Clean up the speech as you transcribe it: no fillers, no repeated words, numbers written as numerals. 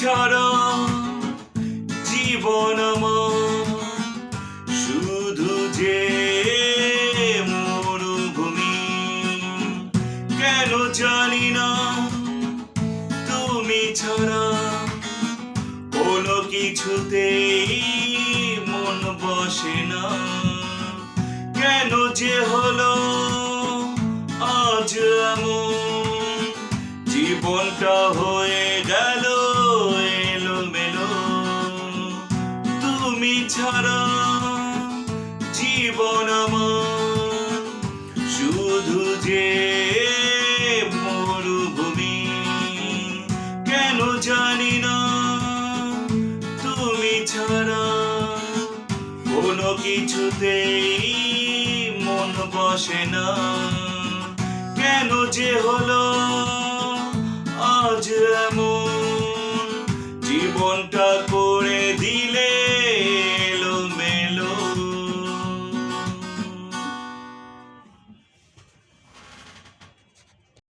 ছাড়া জীবন আমার শুধু যে মরুভূমি। কেন জানি না তুমি ছাড়া কোনো কিছুতেই মন বসে না। কেন যে হলো আজ এমন, জীবনটা হয়ে গেল এলোমেলো। তুমি ছাড়া জীবন আমার শুধু যে মরুভূমি। কেন জানি না তুমি ছাড়া কোনো কিছুতেই মন বসে না। কেন যে হলো আজ এমন, জীবনটা